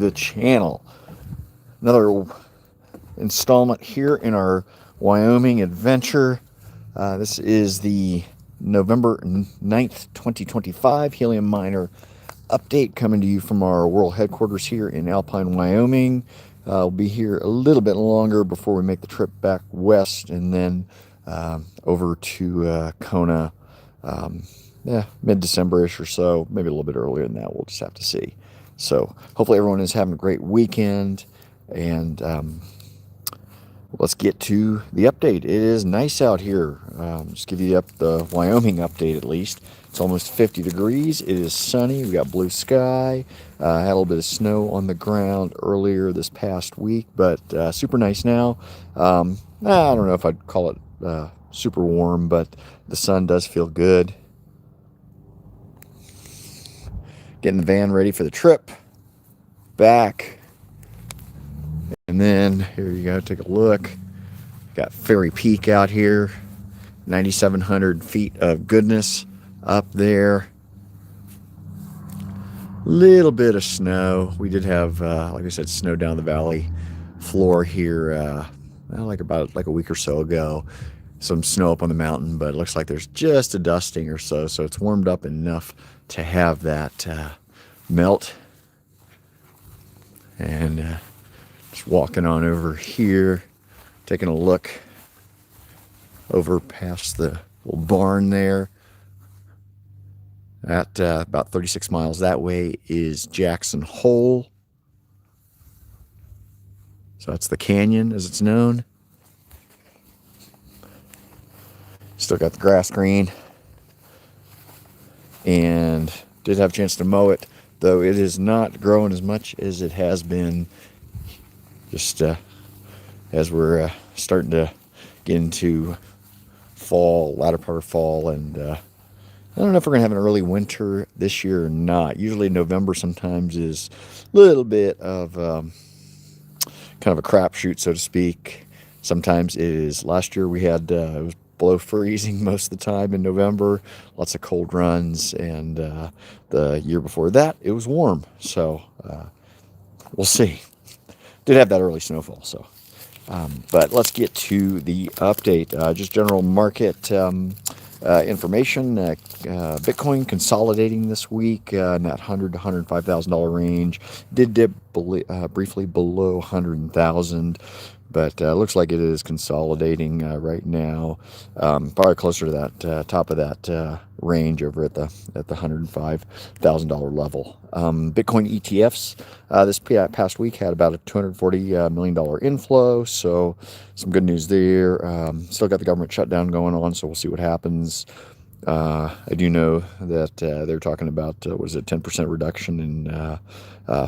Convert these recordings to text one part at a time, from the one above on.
the channel. Another installment here in our Wyoming adventure. This is the November 9th, 2025 Helium Miner update coming to you from our world headquarters here in Alpine, Wyoming. We'll be here a little bit longer before we make the trip back west and then over to Kona, mid-December-ish or so, maybe a little bit earlier than that. We'll just have to see. So hopefully everyone is having a great weekend, and let's get to the update. It is nice out here. Just give you the Wyoming update at least. It's almost 50 degrees. It is sunny. We got blue sky. Had a little bit of snow on the ground earlier this past week, but super nice now. I don't know if I'd call it super warm, but the sun does feel good. Getting the van ready for the trip back. And then here you go, take a look. Got Fairy Peak out here, 9,700 feet of goodness up there. Little bit of snow. We did have, like I said, snow down the valley floor here, like a week or so ago. Some snow up on the mountain, but it looks like there's just a dusting or so. So it's warmed up enough to have that melt. And just walking on over here, taking a look over past the little barn there. At about 36 miles that way is Jackson Hole. So that's the canyon as it's known. Still got the grass green. And did have a chance to mow it, though it is not growing as much as it has been just as we're starting to get into fall, latter part of fall, and I don't know if we're going to have an early winter this year or not. Usually November sometimes is a little bit of kind of a crapshoot, so to speak. Sometimes it is. Last year we had, it was below freezing most of the time in November, lots of cold runs, and the year before that it was warm. So we'll see. Did have that early snowfall, so. But let's get to the update. Just general market information. Bitcoin consolidating this week in that $100,000 to $105,000 range. Did dip briefly below 100,000, but looks like it is consolidating right now. Probably closer to that top of that range over at the $105,000 level. Bitcoin ETFs this past week had about a $240 million inflow, so some good news there. Still got the government shutdown going on, so we'll see what happens. I do know that they're talking about, 10% reduction in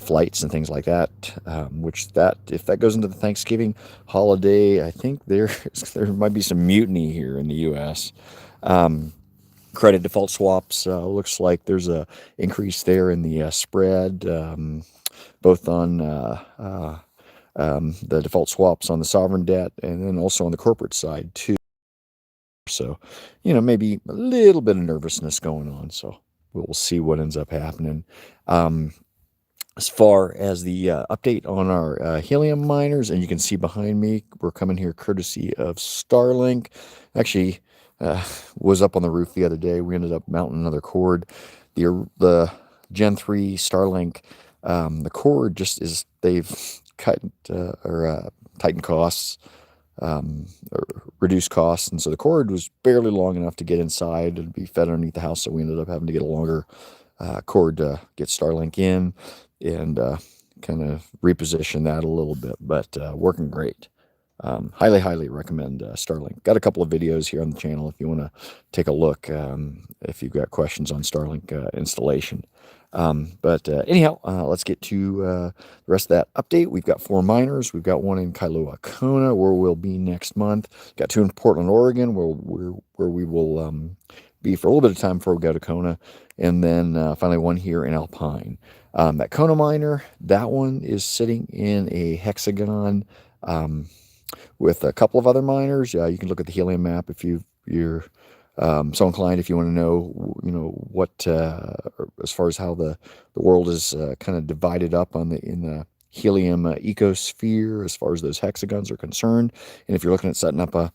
flights and things like that, if that goes into the Thanksgiving holiday, I think there might be some mutiny here in the U.S. Credit default swaps, looks like there's a increase there in the spread, both on the default swaps on the sovereign debt and then also on the corporate side too. So, maybe a little bit of nervousness going on. So we'll see what ends up happening. As far as the update on our helium miners, and you can see behind me, we're coming here courtesy of Starlink. Actually, was up on the roof the other day. We ended up mounting another cord. The Gen 3 Starlink, the cord they've cut or tightened costs, or reduced costs, and so the cord was barely long enough to get inside and be fed underneath the house, so we ended up having to get a longer cord to get Starlink in and kind of reposition that a little bit, but working great. Highly recommend Starlink. Got a couple of videos here on the channel if you want to take a look, if you've got questions on Starlink installation. But anyhow, let's get to the rest of that update. We've got 4 miners. We've got one in Kailua Kona, where we'll be next month. Got 2 in Portland, Oregon, where we will be for a little bit of time before we go to Kona. And then finally one here in Alpine. That Kona miner, that one is sitting in a hexagon with a couple of other miners. You can look at the Helium map if you're So inclined, if you want to know, what, as far as how the world is kind of divided up in the helium ecosphere, as far as those hexagons are concerned. And if you're looking at setting up a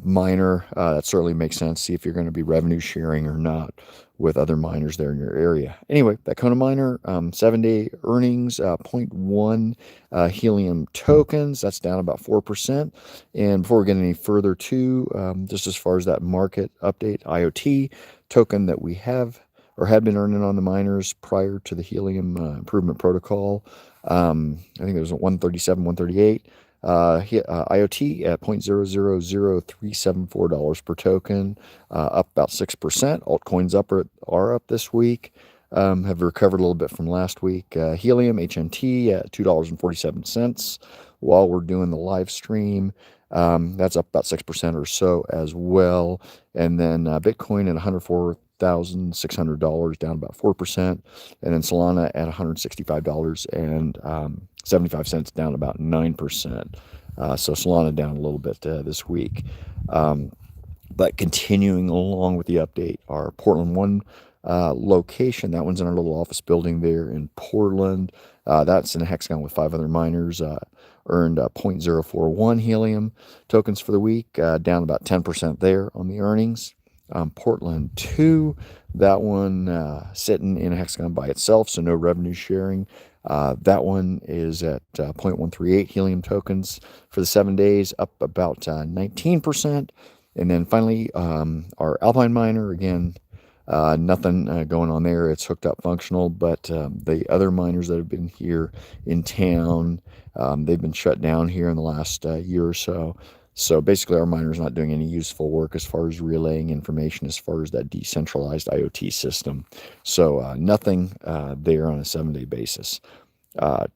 miner, that certainly makes sense. See if you're going to be revenue sharing or not with other miners there in your area. Anyway, that Kona miner, 7-day earnings, zero point 0.1 helium tokens. That's down about 4%. And before we get any further just as far as that market update, IoT token that we have or had been earning on the miners prior to the Helium improvement protocol. I think it was 137, 138. IoT at $0.000374 per token, up about 6%. Altcoins are up this week. Have recovered a little bit from last week. Helium HNT at $2.47 while we're doing the live stream. That's up about 6% or so as well. And then Bitcoin at $104,600, down about 4%. And then Solana at $165.75, down about 9%. So Solana down a little bit this week. But continuing along with the update, our Portland 1 location, that one's in our little office building there in Portland. That's in a hexagon with 5 other miners. Earned 0.041 helium tokens for the week, down about 10% there on the earnings. Portland 2, that one sitting in a hexagon by itself, so no revenue sharing. That one is at 0.138 helium tokens for the 7 days, up about 19%. And then finally, our Alpine miner, again, nothing going on there. It's hooked up functional, but the other miners that have been here in town, they've been shut down here in the last year or so. So basically, our miner's not doing any useful work as far as relaying information as far as that decentralized IoT system. So nothing there on a 7-day basis.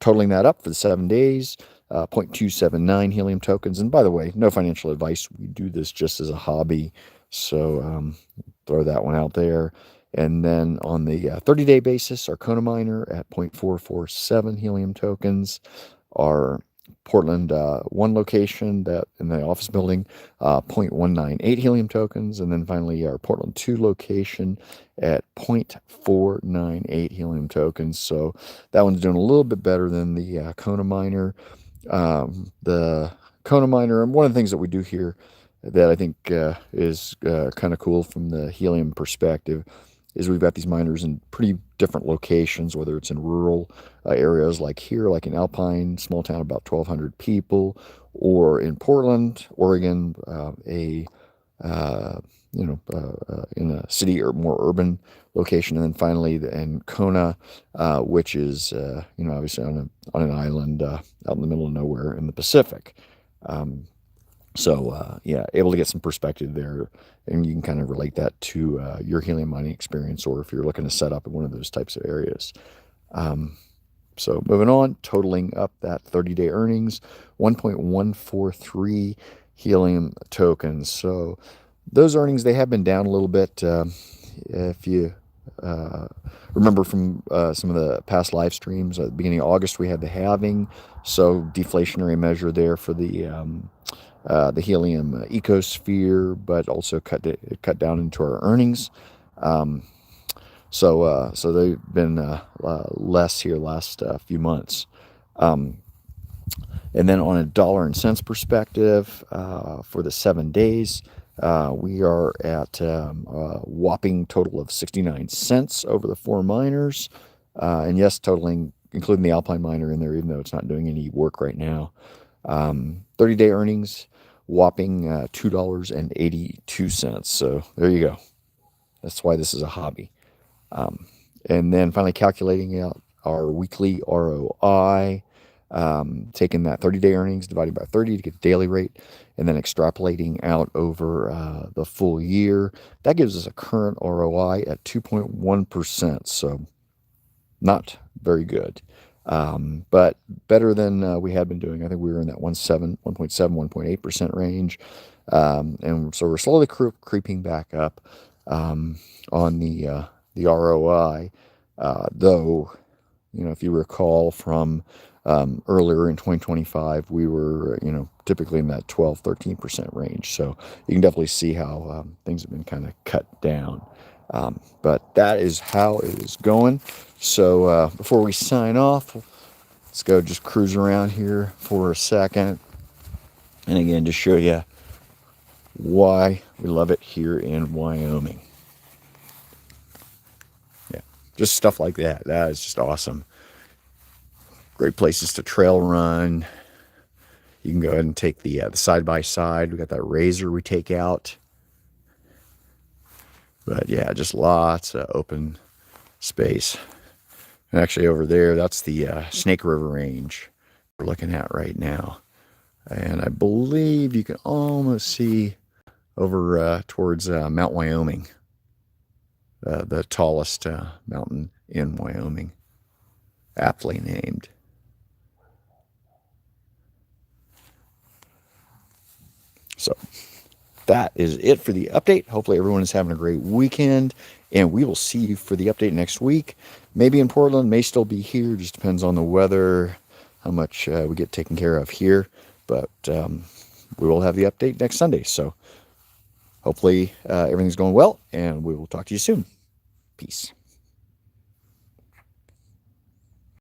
Totaling that up for the 7 days, 0.279 helium tokens. And by the way, no financial advice. We do this just as a hobby. So throw that one out there. And then on the 30-day basis, our Kona miner at 0.447 helium tokens. Our Portland 1 location that in the office building, 0.198 helium tokens. And then finally our Portland 2 location at 0.498 helium tokens. So that one's doing a little bit better than the Kona miner. The Kona miner, and one of the things that we do here that I think is kind of cool from the helium perspective is we've got these miners in pretty different locations, whether it's in rural areas like here, like in Alpine, small town, about 1,200 people, or in Portland, Oregon, in a city or more urban location, and then finally in Kona, which is obviously on an island out in the middle of nowhere in the Pacific. Able to get some perspective there, and you can kind of relate that to your helium mining experience, or if you're looking to set up in one of those types of areas. So moving on, totaling up that 30-day earnings, 1.143 helium tokens. So those earnings, they have been down a little bit. If you remember from some of the past live streams, at the beginning of August, we had the halving, so deflationary measure there for the helium ecosphere, but also cut down into our earnings. So they've been less here last few months. And then on a dollar and cents perspective, for the 7 days, we are at a whopping total of 69 cents over the 4 miners. And yes, totaling, including the Alpine miner in there, even though it's not doing any work right now. 30-day earnings, whopping $2.82. So there you go. That's why this is a hobby. And then finally calculating out our weekly ROI, taking that 30-day earnings divided by 30 to get the daily rate, and then extrapolating out over the full year. That gives us a current ROI at 2.1%. So not very good. But better than we had been doing. I think we were in that 1.7, 1.8% range. And so we're slowly creeping back up on the ROI, though, If you recall from earlier in 2025, we were, typically in that 12, 13% range. So you can definitely see how things have been kind of cut down. But that is how it is going. So before we sign off, let's go just cruise around here for a second. And again, just show you why we love it here in Wyoming. Yeah, just stuff like that. That is just awesome. Great places to trail run. You can go ahead and take the side by side. We got that razor we take out. But yeah, just lots of open space. And actually over there, that's the Snake River Range we're looking at right now. And I believe you can almost see over towards Mount Wyoming, the tallest mountain in Wyoming, aptly named. So that is it for the update. Hopefully everyone is having a great weekend, and we will see you for the update next week. Maybe in Portland, may still be here. Just depends on the weather, how much we get taken care of here. But we will have the update next Sunday. So hopefully everything's going well, and we will talk to you soon. Peace.